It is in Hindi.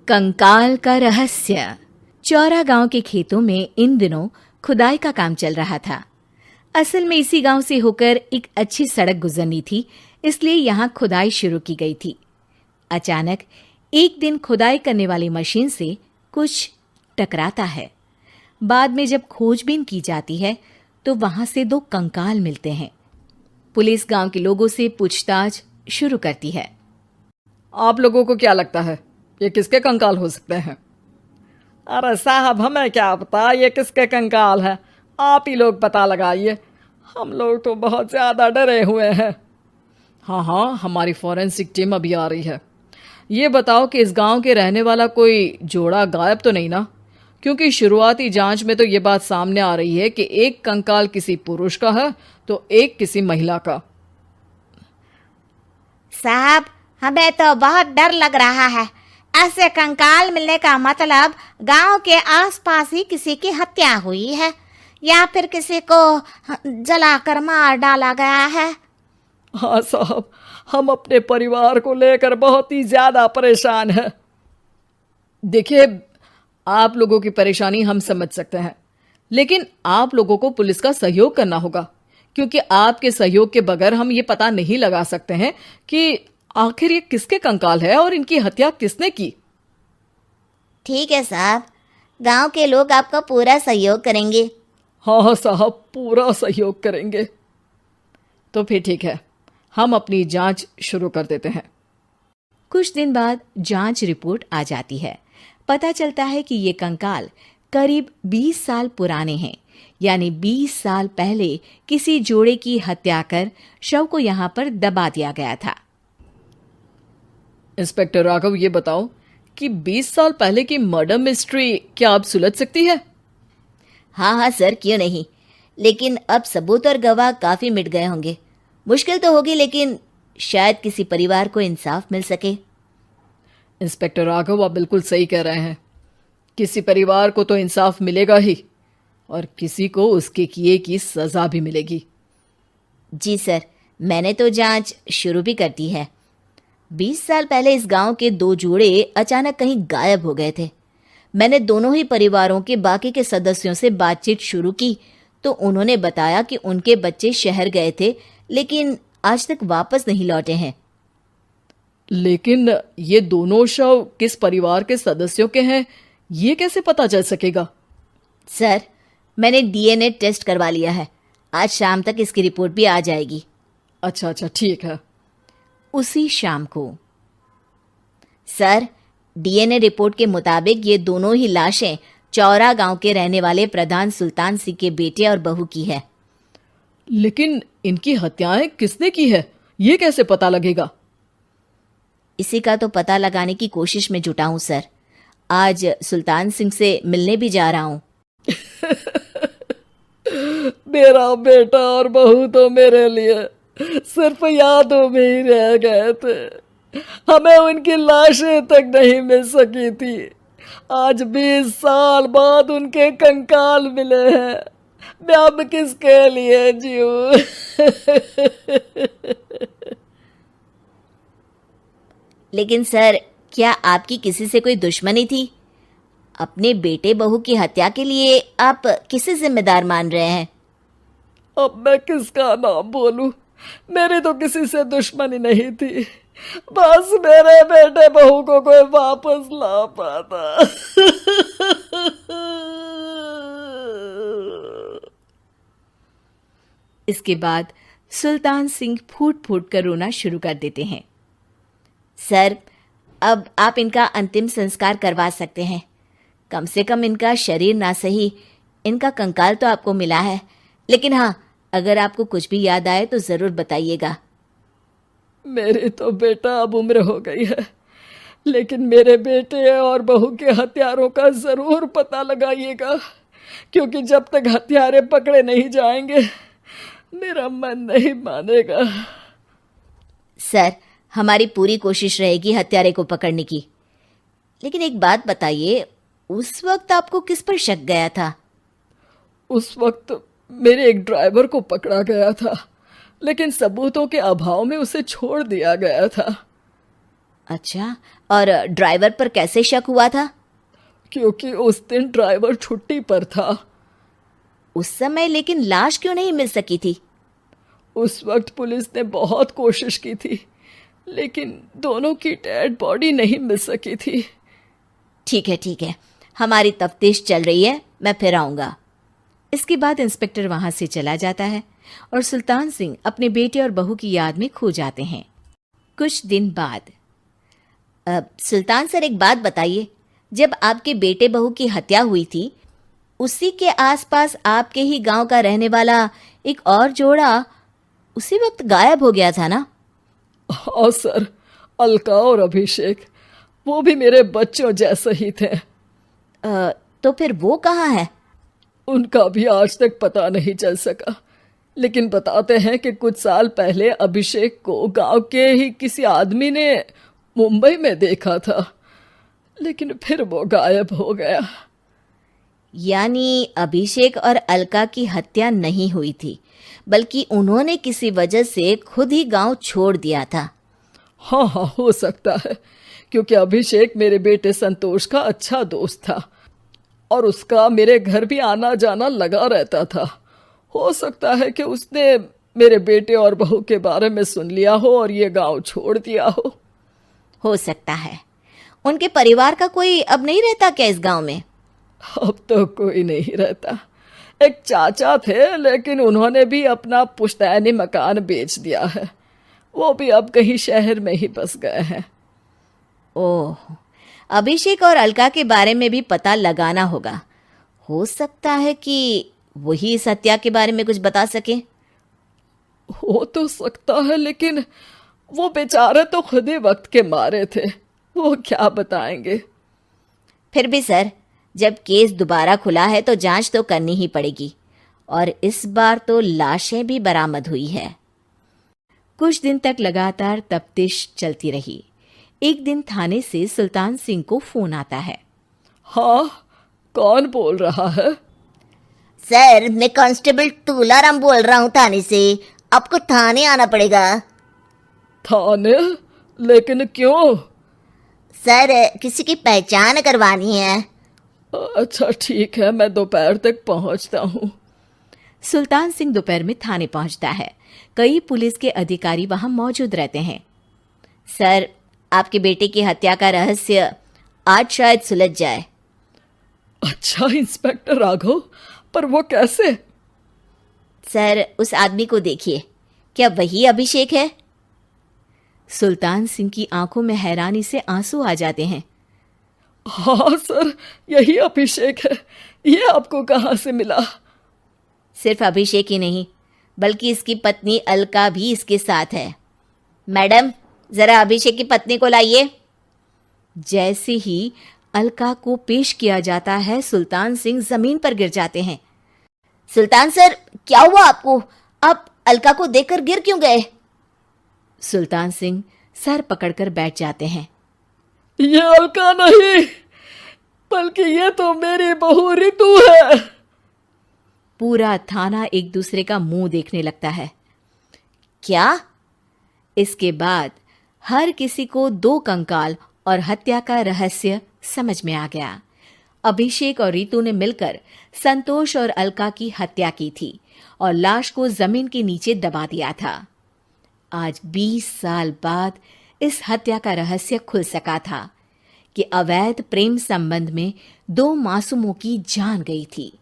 कंकाल का रहस्य। चौरा गांव के खेतों में इन दिनों खुदाई का काम चल रहा था। असल में इसी गांव से होकर एक अच्छी सड़क गुजरनी थी, इसलिए यहां खुदाई शुरू की गई थी। अचानक एक दिन खुदाई करने वाली मशीन से कुछ टकराता है। बाद में जब खोजबीन की जाती है तो वहां से 2 कंकाल मिलते हैं। पुलिस गांव के लोगों से पूछताछ शुरू करती है। आप लोगों को क्या लगता है ये किसके कंकाल हो सकते हैं? अरे साहब, हमें क्या पता ये किसके कंकाल है, आप ही लोग पता लगाइए। हम लोग तो बहुत ज़्यादा डरे हुए हैं। हाँ, हमारी फॉरेंसिक टीम अभी आ रही है। ये बताओ कि इस गांव के रहने वाला कोई जोड़ा गायब तो नहीं ना? क्योंकि शुरुआती जांच में तो ये बात सामने आ रही है कि एक कंकाल किसी पुरुष का है तो एक किसी महिला का। साहब, हमें तो बहुत डर लग रहा है। ऐसे कंकाल मिलने का मतलब गांव के आसपास ही किसी की हत्या हुई है या फिर किसी को जलाकर मार डाला गया है। हाँ साहब, हम अपने परिवार को लेकर बहुत ही ज्यादा परेशान हैं। देखिए, आप लोगों की परेशानी हम समझ सकते हैं, लेकिन आप लोगों को पुलिस का सहयोग करना होगा, क्योंकि आपके सहयोग के बगैर हम ये पता नहीं लगा सकते हैं कि आखिर ये किसके कंकाल है और इनकी हत्या किसने की। ठीक है साहब, गांव के लोग आपका पूरा सहयोग करेंगे। हाँ साहब, पूरा सहयोग करेंगे। तो फिर ठीक है, हम अपनी जांच शुरू कर देते हैं। कुछ दिन बाद जांच रिपोर्ट आ जाती है। पता चलता है कि ये कंकाल करीब 20 साल पुराने हैं, यानी 20 साल पहले किसी जोड़े की हत्या कर शव को यहाँ पर दबा दिया गया था। इंस्पेक्टर राघव, ये बताओ कि 20 साल पहले की मर्डर मिस्ट्री क्या अब सुलझ सकती है? हाँ सर, क्यों नहीं। लेकिन अब सबूत और गवाह काफी मिट गए होंगे। मुश्किल तो होगी, लेकिन शायद किसी परिवार को इंसाफ मिल सके। इंस्पेक्टर राघव, आप बिल्कुल सही कह रहे हैं। किसी परिवार को तो इंसाफ मिलेगा ही, और किसी को उसके किए की सजा भी मिलेगी। जी सर, मैंने तो जांच शुरू भी कर दी है। 20 साल पहले इस गांव के 2 जोड़े अचानक कहीं गायब हो गए थे। मैंने दोनों ही परिवारों के बाकी के सदस्यों से बातचीत शुरू की तो उन्होंने बताया कि उनके बच्चे शहर गए थे, लेकिन आज तक वापस नहीं लौटे हैं। लेकिन ये दोनों शव किस परिवार के सदस्यों के हैं, ये कैसे पता चल सकेगा? सर, मैंने डीएनए टेस्ट करवा लिया है। आज शाम तक इसकी रिपोर्ट भी आ जाएगी। अच्छा, ठीक है। उसी शाम को सर, डीएनए रिपोर्ट के मुताबिक ये दोनों ही लाशें चौरा गांव के रहने वाले प्रधान सुल्तान सिंह के बेटे और बहू की है। लेकिन इनकी हत्याएं किसने की है, ये कैसे पता लगेगा? इसी का तो पता लगाने की कोशिश में जुटा हूं सर। आज सुल्तान सिंह से मिलने भी जा रहा हूं। मेरा बेटा और बहू तो मेरे लिए सिर्फ यादों में ही रह गए थे। हमें उनकी लाशें तक नहीं मिल सकी थी। आज 20 साल बाद उनके कंकाल मिले हैं। मैं अब किसके लिए जीऊं? लेकिन सर, क्या आपकी किसी से कोई दुश्मनी थी? अपने बेटे बहू की हत्या के लिए आप किसे जिम्मेदार मान रहे हैं? अब मैं किसका नाम बोलूं? मेरी तो किसी से दुश्मनी नहीं थी, बस मेरे बेटे बहू को कोई वापस ला पाता। इसके बाद सुल्तान सिंह फूट फूट कर रोना शुरू कर देते हैं। सर, अब आप इनका अंतिम संस्कार करवा सकते हैं। कम से कम इनका शरीर ना सही, इनका कंकाल तो आपको मिला है। लेकिन हाँ, अगर आपको कुछ भी याद आए तो जरूर बताइएगा। मेरी तो बेटा अब उम्र हो गई है, लेकिन मेरे बेटे और बहू के हत्यारों का जरूर पता लगाइएगा, क्योंकि जब तक हत्यारे पकड़े नहीं जाएंगे मेरा मन नहीं मानेगा। सर, हमारी पूरी कोशिश रहेगी हत्यारे को पकड़ने की। लेकिन एक बात बताइए, उस वक्त आपको किस पर शक गया था? उस वक्त मेरे एक ड्राइवर को पकड़ा गया था, लेकिन सबूतों के अभाव में उसे छोड़ दिया गया था। अच्छा, और ड्राइवर पर कैसे शक हुआ था? क्योंकि उस दिन ड्राइवर छुट्टी पर था। उस समय लेकिन लाश क्यों नहीं मिल सकी थी? उस वक्त पुलिस ने बहुत कोशिश की थी, लेकिन दोनों की डेड बॉडी नहीं मिल सकी थी। ठीक है, हमारी तफ्तीश चल रही है, मैं फिर आऊंगा। इसके बाद इंस्पेक्टर वहां से चला जाता है और सुल्तान सिंह अपने बेटे और बहू की याद में खो जाते हैं। कुछ दिन बाद सुल्तान सर, एक बात बताइए, जब आपके बेटे बहू की हत्या हुई थी, उसी के आसपास आपके ही गांव का रहने वाला एक और जोड़ा उसी वक्त गायब हो गया था ना? हाँ सर, अलका और अभिषेक, वो भी मेरे बच्चों जैसे ही थे। तो फिर वो कहाँ है? उनका भी आज तक पता नहीं चल सका, लेकिन बताते हैं कि कुछ साल पहले अभिषेक को गांव के ही किसी आदमी ने मुंबई में देखा था, लेकिन फिर वो गायब हो गया। यानी अभिषेक और अलका की हत्या नहीं हुई थी, बल्कि उन्होंने किसी वजह से खुद ही गांव छोड़ दिया था। हाँ, हो सकता है, क्योंकि अभिषेक मेरे बेटे संतोष का अच्छा दोस्त था और उसका मेरे घर भी आना जाना लगा रहता था। हो सकता है कि उसने मेरे बेटे और बहू के बारे में सुन लिया हो और ये गांव छोड़ दिया हो सकता है। उनके परिवार का कोई अब नहीं रहता क्या इस गांव में? अब तो कोई नहीं रहता। एक चाचा थे, लेकिन उन्होंने भी अपना पुश्तैनी मकान बेच दिया है। वो भी अब कहीं शहर में ही बस गए हैं। ओह, अभिषेक और अलका के बारे में भी पता लगाना होगा। हो सकता है कि वही इस हत्या के बारे में कुछ बता सके। हो तो सकता है, लेकिन वो बेचारे तो खुद ही वक्त के मारे थे, वो क्या बताएंगे। फिर भी सर, जब केस दोबारा खुला है तो जांच तो करनी ही पड़ेगी, और इस बार तो लाशें भी बरामद हुई है। कुछ दिन तक लगातार तफ्तीश चलती रही। एक दिन थाने से सुल्तान सिंह को फोन आता है। हाँ, कौन बोल रहा है? सर, मैं कांस्टेबल तुलाराम बोल रहा हूँ थाने से। आपको थाने आना पड़ेगा। थाने? लेकिन क्यों? सर, किसी की पहचान करवानी है। अच्छा ठीक है, मैं दोपहर तक पहुंचता हूँ। सुल्तान सिंह दोपहर में थाने पहुंचता है। कई पुलिस के अधिकारी वहां मौजूद रहते हैं। सर, आपके बेटे की हत्या का रहस्य आज शायद सुलझ जाए। अच्छा इंस्पेक्टर राघव, पर वो कैसे? सर, उस आदमी को देखिए, क्या वही अभिषेक है? सुल्तान सिंह की आंखों में हैरानी से आंसू आ जाते हैं। हाँ सर, यही अभिषेक है। ये आपको कहाँ से मिला? सिर्फ अभिषेक ही नहीं, बल्कि इसकी पत्नी अलका भी इसके साथ है। मैडम, जरा अभिषेक की पत्नी को लाइए। जैसे ही अलका को पेश किया जाता है, सुल्तान सिंह जमीन पर गिर जाते हैं। सुल्तान सर, क्या हुआ आपको? आप अलका को देखकर गिर क्यों गए? सुल्तान सिंह सर पकड़कर बैठ जाते हैं। ये अलका नहीं, बल्कि ये तो मेरी बहू रितु है। पूरा थाना एक दूसरे का मुंह देखने लगता है। क्या? इसके बाद हर किसी को दो कंकाल और हत्या का रहस्य समझ में आ गया। अभिषेक और रितु ने मिलकर संतोष और अलका की हत्या की थी और लाश को जमीन के नीचे दबा दिया था। आज 20 साल बाद इस हत्या का रहस्य खुल सका था कि अवैध प्रेम संबंध में 2 मासूमों की जान गई थी।